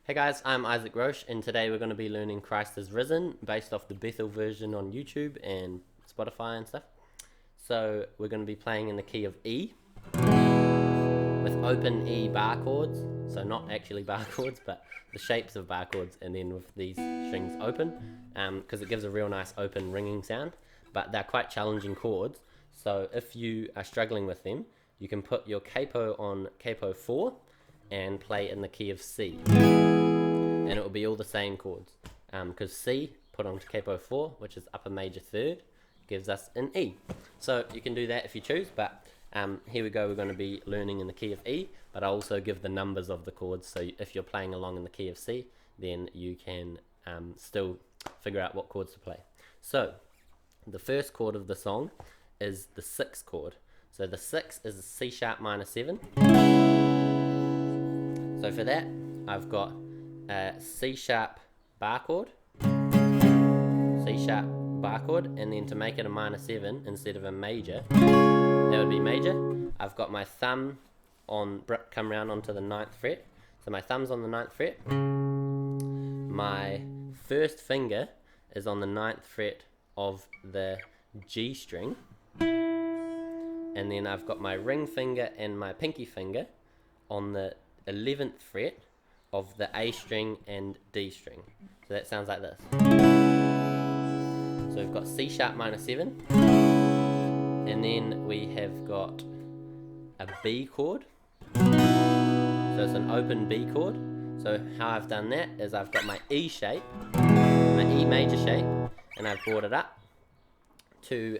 Hey guys, I'm Isaac Roche, and today we're going to be learning Christ is Risen based off the Bethel version on YouTube and Spotify and stuff. So we're going to be playing in the key of E with open E bar chords. So not actually bar chords, but the shapes of bar chords, and then with these strings open, because it gives a real nice open ringing sound. But they're quite challenging chords, so if you are struggling with them, you can put your capo on capo 4 and play in the key of C, and it will be all the same chords, because C put on capo 4, which is upper major third, gives us an E. So you can do that if you choose, but here we go. We're going to be learning in the key of E, but I also give the numbers of the chords, so if you're playing along in the key of C, then you can still figure out what chords to play. So the first chord of the song is the 6th chord. So the 6 is a C sharp minor 7. So for that, I've got a C sharp bar chord, C sharp bar chord, and then to make it a minor 7 instead of a major, that would be major. I've got my thumb on, come round onto the 9th fret, so my thumb's on the 9th fret. My first finger is on the 9th fret of the G string, and then I've got my ring finger and my pinky finger on the 11th fret of the A string and D string. So that sounds like this. So we've got C sharp minor 7, and then we have got a B chord. So it's an open B chord. So how I've done that is I've got my E shape, my E major shape, and I've brought it up to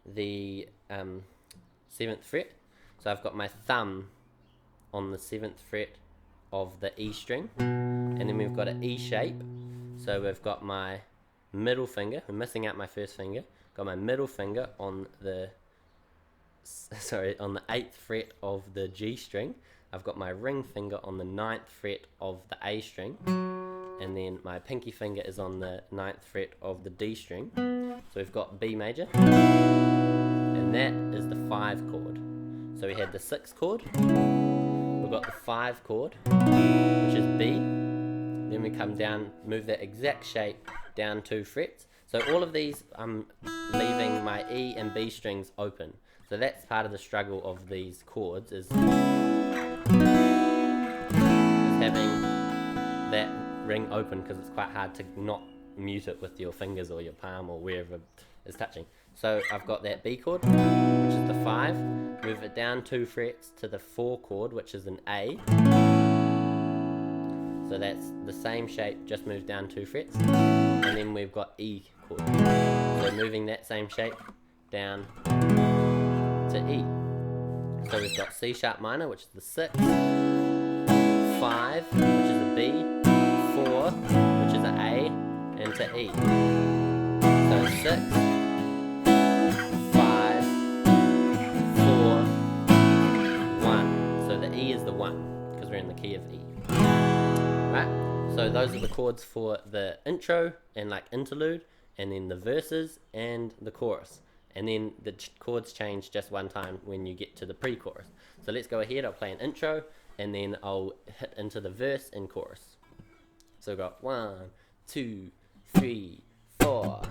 the 7th fret. So I've got my thumb on the 7th fret of the E string, and then we've got an E shape. So we've got my middle finger, I'm missing out my first finger, got my middle finger on the on the 8th fret of the G string. I've got my ring finger on the 9th fret of the A string, and then my pinky finger is on the 9th fret of the D string. So we've got B major, and that is the 5 chord. So we had the 6 chord, we've got the 5 chord, which is B, then we come down, move that exact shape down 2 frets. So all of these, I'm leaving my E and B strings open. So that's part of the struggle of these chords, is having that ring open, because it's quite hard to not mute it with your fingers or your palm or wherever it's touching. So I've got that B chord, which is the 5, move it down 2 frets to the 4 chord, which is an A. So that's the same shape, just moved down 2 frets. And then we've got E chord. So moving that same shape down to E. So we've got C sharp minor, which is the 6, 5, which is a B, 4, which is an A, and to E. So 6, 5, 4, 1. So the E is the 1, because we're in the key of E. Right? So those are the chords for the intro and like interlude, and then the verses and the chorus. And then the chords change just one time when you get to the pre-chorus. So let's go ahead, I'll play an intro, and then I'll hit into the verse and chorus. So we've got 1, 2, 3, 4.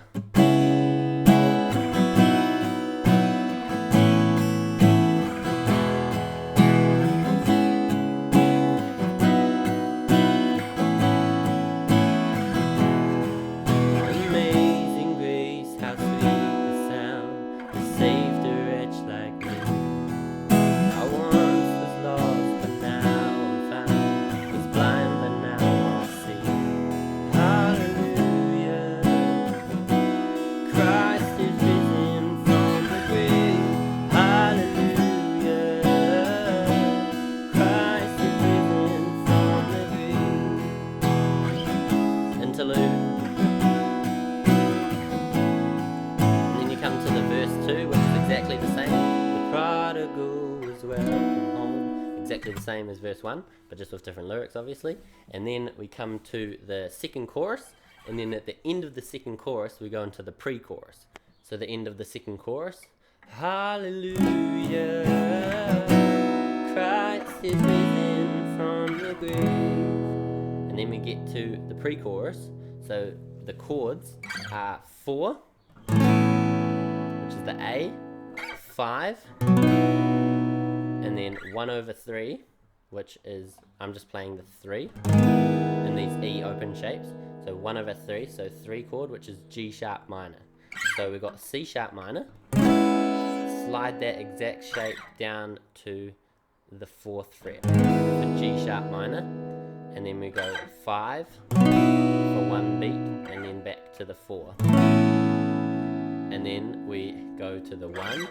Exactly the same as verse 1, but just with different lyrics, obviously. And then we come to the second chorus, and then at the end of the second chorus we go into the pre-chorus. So the end of the second chorus, hallelujah, Christ is risen from the grave. and then we get to the pre-chorus. So the chords are 4, which is the A, 5, and then 1/3, which is, I'm just playing the 3 in these E open shapes. So 1/3, so 3 chord, which is G sharp minor. So we've got C sharp minor, slide that exact shape down to the 4th fret, the G sharp minor, and then we go 5 for 1 beat, and then back to the 4. And then we go to the 1,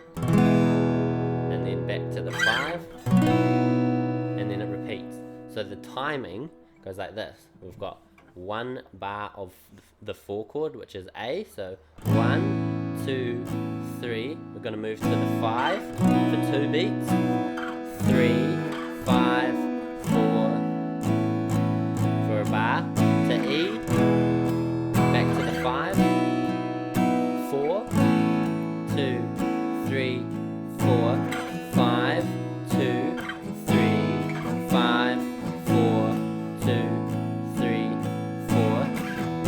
and then back to the 5, and then it repeats. So the timing goes like this. We've got 1 bar of the 4 chord, which is A, so 1, 2, 3. We're going to move to the 5 for 2 beats, 3, 5, 4 for a bar, to E, back to the 5, 4, 2, 3, 4, 5, 2, 3, 5, 4, 2, 3, 4,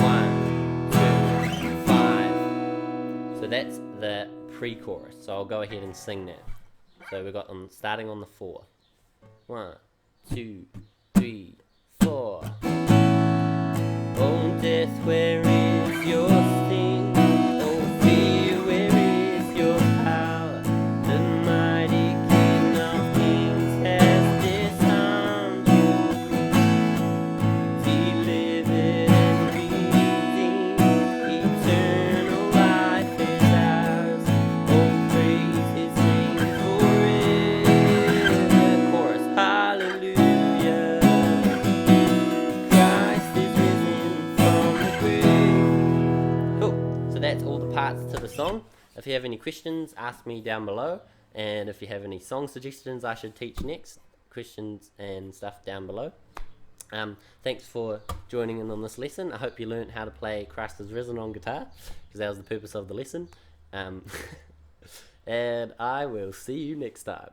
1, 2, 5. So that's the pre-chorus. So I'll go ahead and sing that. So we've got them starting on the 4. 1, 2, 3, 4. Oh death, where is your sting? Oh fear, where is your power? The mighty King of Kings has disarmed you. Delivered and redeemed, eternal life is ours. Oh praise his name forever. Chorus, hallelujah. Christ is risen from the grave. Cool. So that's all the parts to the song. If you have any questions, ask me down below. And if you have any song suggestions I should teach next, questions and stuff down below. Thanks for joining in on this lesson. I hope you learned how to play Christ is Risen on guitar, because that was the purpose of the lesson. And I will see you next time.